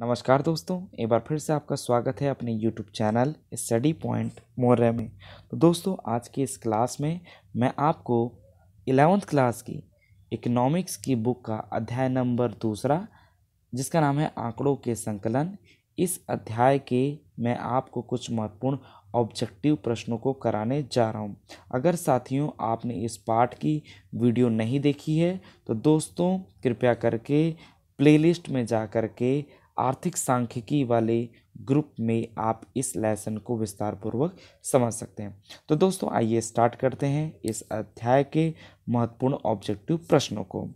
नमस्कार दोस्तों, एक बार फिर से आपका स्वागत है अपने YouTube चैनल स्टडी पॉइंट मोर्रे में। तो दोस्तों, आज की इस क्लास में मैं आपको 11th क्लास की इकोनॉमिक्स की बुक का अध्याय नंबर 2 जिसका नाम है आंकड़ों के संकलन, इस अध्याय के मैं आपको कुछ महत्वपूर्ण ऑब्जेक्टिव प्रश्नों को कराने जा रहा हूं। अगर साथियों आपने इस पाठ की वीडियो नहीं देखी है तो दोस्तों कृपया करके प्लेलिस्ट में जा कर के आर्थिक सांख्यिकी वाले ग्रुप में आप इस लेसन को विस्तार पूर्वक समझ सकते हैं। तो दोस्तों आइए स्टार्ट करते हैं इस अध्याय के महत्वपूर्ण ऑब्जेक्टिव प्रश्नों को।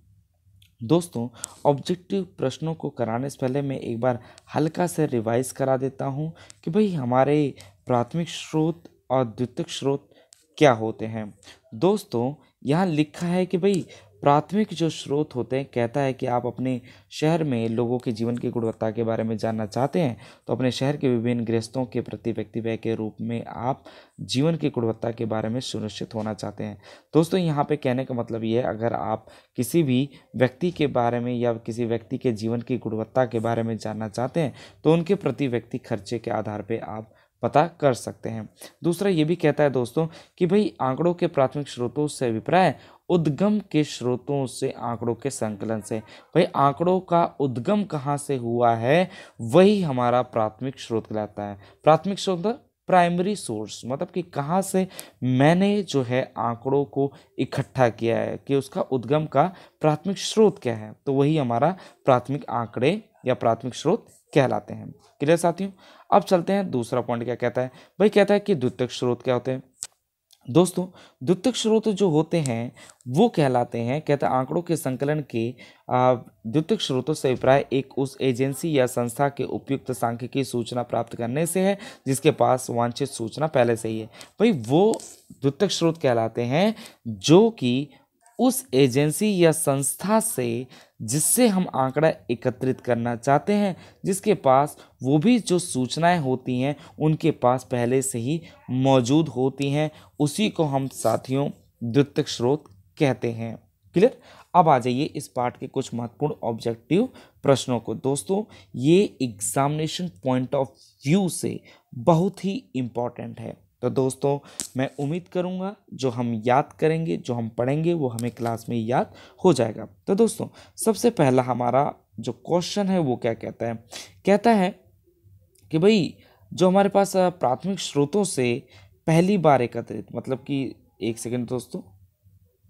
दोस्तों, ऑब्जेक्टिव प्रश्नों को कराने से पहले मैं एक बार हल्का से रिवाइज करा देता हूं कि भाई हमारे प्राथमिक स्रोत और द्वितीयक स्रोत क्या होते हैं। दोस्तों, यहाँ लिखा है कि भाई प्राथमिक जो स्रोत होते हैं, कहता है कि आप अपने शहर में लोगों के जीवन की गुणवत्ता के बारे में जानना चाहते हैं तो अपने शहर के विभिन्न गृहस्थों के प्रति व्यक्ति व्यय के रूप में आप जीवन की गुणवत्ता के बारे में सुनिश्चित होना चाहते हैं। दोस्तों, यहाँ पे कहने का मतलब ये है, अगर आप किसी भी व्यक्ति के बारे में या किसी व्यक्ति के जीवन की गुणवत्ता के बारे में जानना चाहते हैं तो उनके प्रति व्यक्ति खर्चे के आधार पर आप पता कर सकते हैं। दूसरा ये भी कहता है दोस्तों कि भाई आंकड़ों के प्राथमिक स्रोतों से अभिप्राय उद्गम के स्रोतों से आंकड़ों के संकलन से। भाई आंकड़ों का उद्गम कहाँ से हुआ है वही हमारा प्राथमिक स्रोत कहलाता है। प्राथमिक स्रोत प्राइमरी सोर्स, मतलब कि कहाँ से मैंने जो है आंकड़ों को इकट्ठा किया है, कि उसका उद्गम का प्राथमिक स्रोत क्या है, तो वही हमारा प्राथमिक आंकड़े या प्राथमिक स्रोत कहलाते हैं। क्लियर साथियों? अब चलते हैं दूसरा पॉइंट क्या कहता है। भाई कहता है कि द्वितीयक स्रोत क्या होते हैं। दोस्तों, द्वितीयक स्रोत जो होते हैं वो कहलाते हैं, कहता है आंकड़ों के संकलन के द्वितीयक स्रोतों से अभिप्राय एक उस एजेंसी या संस्था के उपयुक्त सांख्यिकी सूचना प्राप्त करने से है जिसके पास वांछित सूचना पहले से ही है। भाई वो द्वितीयक स्रोत कहलाते हैं जो कि उस एजेंसी या संस्था से जिससे हम आंकड़ा एकत्रित करना चाहते हैं, जिसके पास वो भी जो सूचनाएं होती हैं उनके पास पहले से ही मौजूद होती हैं, उसी को हम साथियों द्वितीयक स्रोत कहते हैं। क्लियर? अब आ जाइए इस पाठ के कुछ महत्वपूर्ण ऑब्जेक्टिव प्रश्नों को। दोस्तों, ये एग्जामिनेशन पॉइंट ऑफ व्यू से बहुत ही इम्पॉर्टेंट है। तो दोस्तों, मैं उम्मीद करूंगा जो हम याद करेंगे, जो हम पढ़ेंगे वो हमें क्लास में याद हो जाएगा। तो दोस्तों, सबसे पहला हमारा जो क्वेश्चन है वो क्या कहता है। कहता है कि भाई जो हमारे पास प्राथमिक स्रोतों से पहली बार एकत्रित, मतलब कि एक सेकेंड दोस्तों,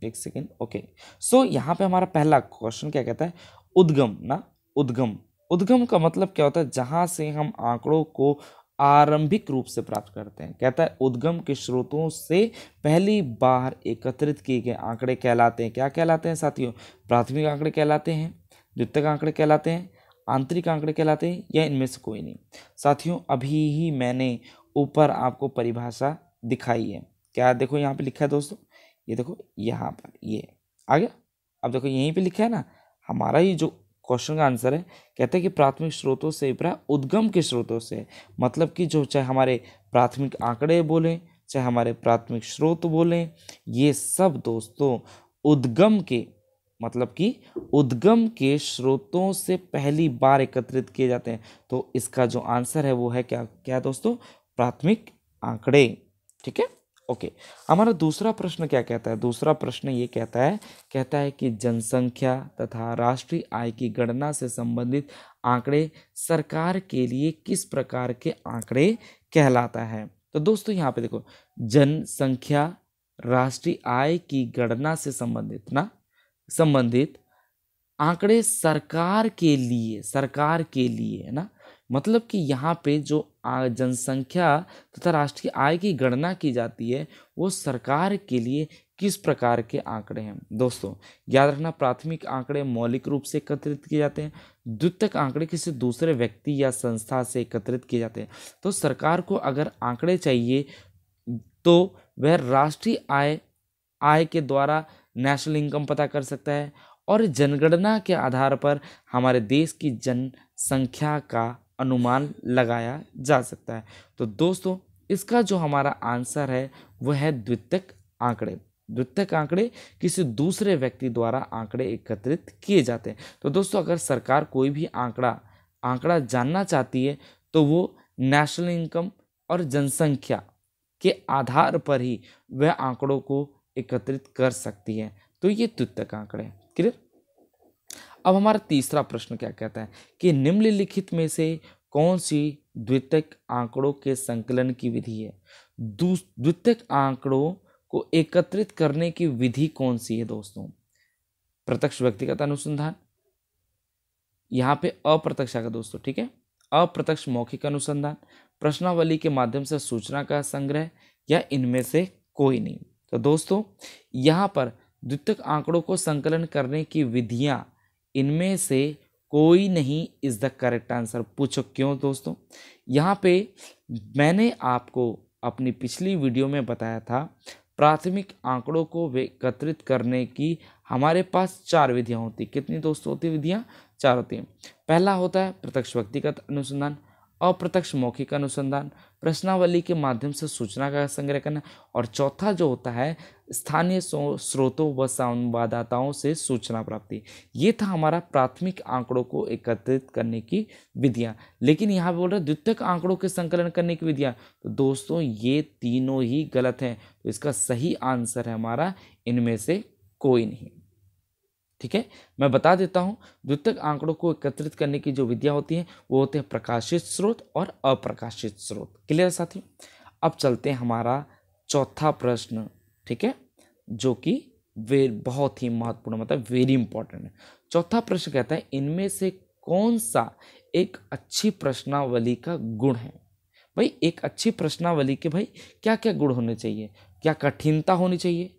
एक सेकेंड, ओके। सो यहाँ पे हमारा पहला क्वेश्चन क्या कहता है, उद्गम ना, उद्गम। उद्गम का मतलब क्या होता है, जहाँ से हम आंकड़ों को आरंभिक रूप से प्राप्त करते हैं। कहता है उद्गम के स्रोतों से पहली बार एकत्रित किए गए आंकड़े कहलाते हैं। क्या कहलाते हैं साथियों? प्राथमिक आंकड़े कहलाते हैं, द्वितीयक आंकड़े कहलाते हैं, आंतरिक आंकड़े कहलाते हैं, या इनमें से कोई नहीं। साथियों, अभी ही मैंने ऊपर आपको परिभाषा दिखाई है। क्या देखो यहाँ पे लिखा है दोस्तों, ये देखो यहाँ पर, ये आ गया। अब देखो यहीं पे लिखा है ना, हमारा ही जो क्वेश्चन का आंसर है, कहते हैं कि प्राथमिक स्रोतों से अभिप्राय उद्गम के स्रोतों से, मतलब कि जो चाहे हमारे प्राथमिक आंकड़े बोलें, चाहे हमारे प्राथमिक स्रोत बोलें, ये सब दोस्तों उद्गम के, मतलब कि उद्गम के स्रोतों से पहली बार एकत्रित किए जाते हैं। तो इसका जो आंसर है वो है क्या, क्या दोस्तों? प्राथमिक आंकड़े। ठीक है, ओके। हमारा दूसरा प्रश्न क्या कहता है। दूसरा प्रश्न ये कहता है कि जनसंख्या तथा राष्ट्रीय आय की गणना से संबंधित आंकड़े सरकार के लिए किस प्रकार के आंकड़े कहलाता है। तो दोस्तों यहाँ पे देखो, जनसंख्या राष्ट्रीय आय की गणना से संबंधित आंकड़े सरकार के लिए है ना, मतलब कि यहाँ पे जो जनसंख्या तथा राष्ट्रीय आय की गणना की जाती है वो सरकार के लिए किस प्रकार के आंकड़े हैं। दोस्तों याद रखना, प्राथमिक आंकड़े मौलिक रूप से एकत्रित किए जाते हैं, द्वितीयक आंकड़े किसी दूसरे व्यक्ति या संस्था से एकत्रित किए जाते हैं। तो सरकार को अगर आंकड़े चाहिए तो वह राष्ट्रीय आय के द्वारा नेशनल इनकम पता कर सकता है, और जनगणना के आधार पर हमारे देश की जनसंख्या का अनुमान लगाया जा सकता है। तो दोस्तों इसका जो हमारा आंसर है वह है द्वितीयक आंकड़े। द्वितीयक आंकड़े किसी दूसरे व्यक्ति द्वारा आंकड़े एकत्रित किए जाते हैं। तो दोस्तों अगर सरकार कोई भी आंकड़ा आंकड़ा जानना चाहती है तो वो नेशनल इनकम और जनसंख्या के आधार पर ही वह आंकड़ों को एकत्रित कर सकती है। तो ये द्वितीयक आंकड़े। क्लियर। अब हमारा तीसरा प्रश्न क्या कहता है कि निम्नलिखित में से कौन सी द्वितीयक आंकड़ों के संकलन की विधि है। द्वितीयक आंकड़ों को एकत्रित करने की विधि कौन सी है दोस्तों। प्रत्यक्ष व्यक्तिगत अनुसंधान, यहाँ पे अप्रत्यक्ष आएगा दोस्तों, ठीक है। अप्रत्यक्ष मौखिक अनुसंधान, प्रश्नावली के माध्यम से सूचना का संग्रह, या इनमें से कोई नहीं। तो दोस्तों यहाँ पर द्वितीयक आंकड़ों को संकलन करने की विधियां इनमें से कोई नहीं इज द करेक्ट आंसर। पूछो क्यों दोस्तों। यहाँ पे मैंने आपको अपनी पिछली वीडियो में बताया था प्राथमिक आंकड़ों को एकत्रित करने की हमारे पास 4 विधियां होती। कितनी दोस्तों होती विधियां? 4 होती हैं। पहला होता है प्रत्यक्ष व्यक्तिगत अनुसंधान, अप्रत्यक्ष मौखिक अनुसंधान, प्रश्नावली के माध्यम से सूचना का संग्रह करना, और चौथा जो होता है स्थानीय स्रोतों व संवाददाताओं से सूचना प्राप्ति। ये था हमारा प्राथमिक आंकड़ों को एकत्रित करने की विधियां। लेकिन यहाँ पे बोल रहे द्वितीयक आंकड़ों के संकलन करने की विधियां, तो दोस्तों ये तीनों ही गलत हैं। तो इसका सही आंसर है हमारा इनमें से कोई नहीं। ठीक है, मैं बता देता हूं द्वितीयक आंकड़ों को एकत्रित करने की जो विधियां होती हैं वो होते हैं प्रकाशित स्रोत और अप्रकाशित स्रोत। क्लियर साथियों। अब चलते हैं हमारा चौथा प्रश्न, ठीक है, जो कि बहुत ही महत्वपूर्ण, मतलब वेरी इंपॉर्टेंट है। चौथा प्रश्न कहता है इनमें से कौन सा एक अच्छी प्रश्नावली का गुण है। भाई एक अच्छी प्रश्नावली के भाई क्या क्या गुण होने चाहिए। क्या कठिनता होनी चाहिए,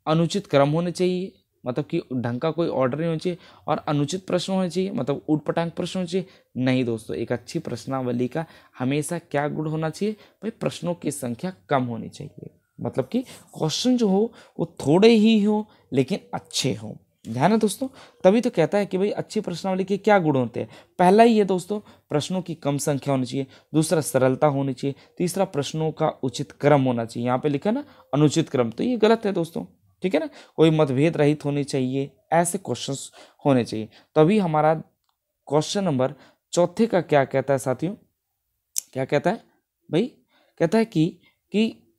अनुचित क्रम होने चाहिए, मतलब कि ढंग का कोई ऑर्डर नहीं होना चाहिए, और अनुचित प्रश्न होने चाहिए, मतलब ऊटपटांग प्रश्न होने चाहिए। नहीं दोस्तों, एक अच्छी प्रश्नावली का हमेशा क्या गुण होना चाहिए भाई, प्रश्नों की संख्या कम होनी चाहिए। मतलब कि क्वेश्चन जो हो वो थोड़े ही हो लेकिन अच्छे हो। ध्यान है दोस्तों, तभी तो कहता है कि भाई अच्छी प्रश्नावली के क्या गुण होते हैं। पहला ही है दोस्तों प्रश्नों की कम संख्या होनी चाहिए, दूसरा सरलता होनी चाहिए, तीसरा प्रश्नों का उचित क्रम होना चाहिए। यहाँ पे लिखा ना अनुचित क्रम, तो ये गलत है दोस्तों, ठीक है ना। कोई मतभेद रहित होनी चाहिए, ऐसे क्वेश्चंस होने चाहिए। तभी हमारा क्वेश्चन नंबर चौथे का क्या कहता है साथियों, क्या कहता है भाई, कहता है कि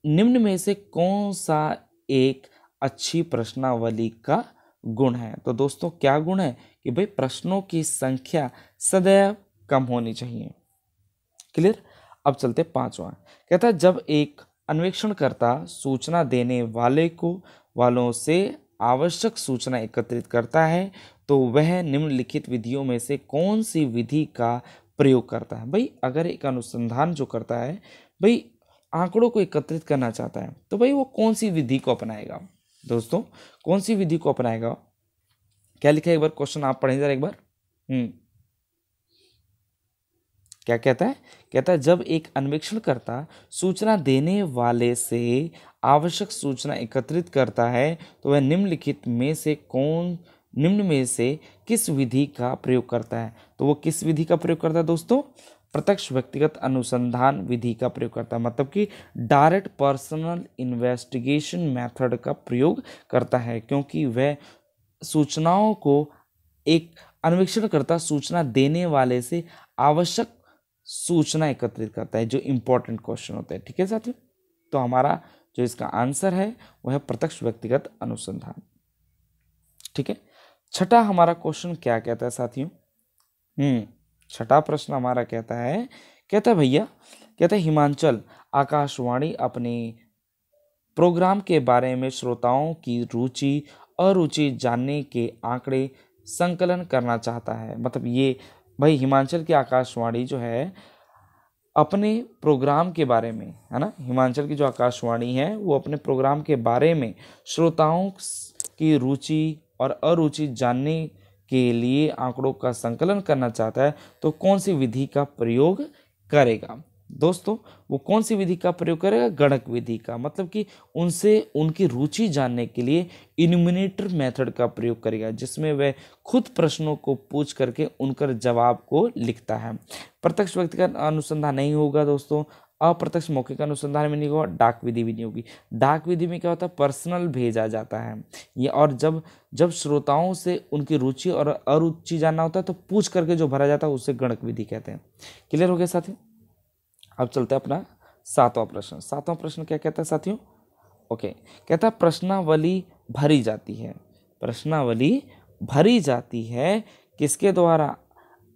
निम्न में से कौन सा एक अच्छी प्रश्नावली का गुण है। तो दोस्तों क्या गुण है कि भाई प्रश्नों की संख्या सदैव कम होनी चाहिए। क्लियर। अब चलते 5वां, कहता है जब एक अन्वेषणकर्ता सूचना देने वालों से आवश्यक सूचना एकत्रित करता है तो वह निम्नलिखित विधियों में से कौन सी विधि का प्रयोग करता है। भाई अगर एक अनुसंधान जो करता है भाई आंकड़ों को एकत्रित करना चाहता है तो भाई वो कौन सी विधि को अपनाएगा। दोस्तों कौन सी विधि को अपनाएगा, क्या लिखा है एक बार क्वेश्चन आप पढ़ें जरा एक बार। क्या कहता है, कहता है जब एक अन्वेषणकर्ता सूचना देने वाले से आवश्यक सूचना एकत्रित करता है तो वह निम्न में से किस विधि का प्रयोग करता है। तो वो किस विधि का प्रयोग करता है दोस्तों, प्रत्यक्ष व्यक्तिगत अनुसंधान विधि का प्रयोग करता है, मतलब कि डायरेक्ट पर्सनल इन्वेस्टिगेशन मेथड का प्रयोग करता है। क्योंकि वह सूचनाओं को एक अन्वेषणकर्ता सूचना देने वाले से आवश्यक सूचना एकत्रित करता है, जो इंपॉर्टेंट क्वेश्चन होता है। ठीक है साथियों, तो हमारा जो इसका आंसर है वह है प्रत्यक्ष व्यक्तिगत अनुसंधान। ठीक है, छठा हमारा क्वेश्चन क्या कहता है साथियों, छठा प्रश्न हमारा कहता है भैया, कहता है हिमाचल आकाशवाणी अपने प्रोग्राम के बारे में श्रोताओं की रुचि अरुचि जानने के आंकड़े संकलन करना चाहता है। मतलब ये भाई हिमाचल की आकाशवाणी जो है अपने प्रोग्राम के बारे में, है ना, हिमाचल की जो आकाशवाणी है वो अपने प्रोग्राम के बारे में श्रोताओं की रुचि और अरुचि जानने के लिए आंकड़ों का संकलन करना चाहता है तो कौन सी विधि का प्रयोग करेगा। दोस्तों वो कौन सी विधि का प्रयोग करेगा, गणक विधि का, मतलब कि उनसे उनकी रुचि जानने के लिए इन्यूमिनेटर मेथड का प्रयोग करेगा, जिसमें वह खुद प्रश्नों को पूछ करके उनका जवाब को लिखता है। प्रत्यक्ष व्यक्तिगत अनुसंधान नहीं होगा दोस्तों, अप्रत्यक्ष मौखिक अनुसंधान में नहीं होगा, डाक विधि भी नहीं होगी। डाक विधि में क्या होता है, पर्सनल भेजा जाता है ये, और जब जब श्रोताओं से उनकी रुचि और अरुचि जानना होता है तो पूछ करके जो भरा जाता है उसे गणक विधि कहते हैं। क्लियर हो गया साथियों। अब चलते हैं अपना सातवां प्रश्न। सातवां प्रश्न क्या कहता है साथियों, ओके, कहता है प्रश्नावली भरी जाती है। प्रश्नावली भरी जाती है किसके द्वारा,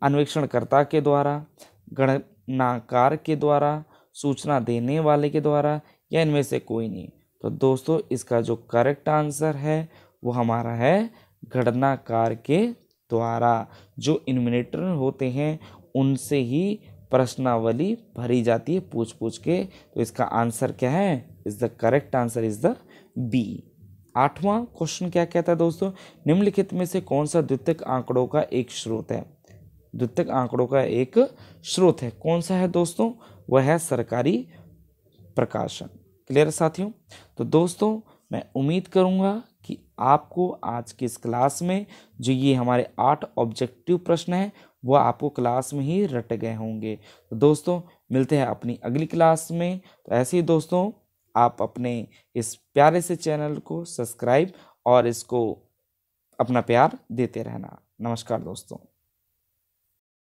अन्वेषणकर्ता के द्वारा, गणनाकार के द्वारा, सूचना देने वाले के द्वारा, या इनमें से कोई नहीं। तो दोस्तों इसका जो करेक्ट आंसर है वो हमारा है गणनाकार के द्वारा। जो इन्यूमरेटर होते हैं उनसे ही प्रश्नावली भरी जाती है पूछ पूछ के। तो इसका आंसर क्या है, is the correct answer is the B. आठवां क्वेश्चन क्या कहता है दोस्तों, निम्नलिखित में से कौन सा द्वितीयक आंकड़ों का एक स्रोत है। द्वितीयक आंकड़ों का एक स्रोत है, कौन सा है दोस्तों, वह है सरकारी प्रकाशन। क्लियर साथियों। तो दोस्तों मैं उम्मीद करूंगा कि आपको आज की इस क्लास में जो ये हमारे 8 ऑब्जेक्टिव प्रश्न हैं वो आपको क्लास में ही रट गए होंगे। तो दोस्तों मिलते हैं अपनी अगली क्लास में। तो ऐसे ही दोस्तों आप अपने इस प्यारे से चैनल को सब्सक्राइब और इसको अपना प्यार देते रहना। नमस्कार दोस्तों।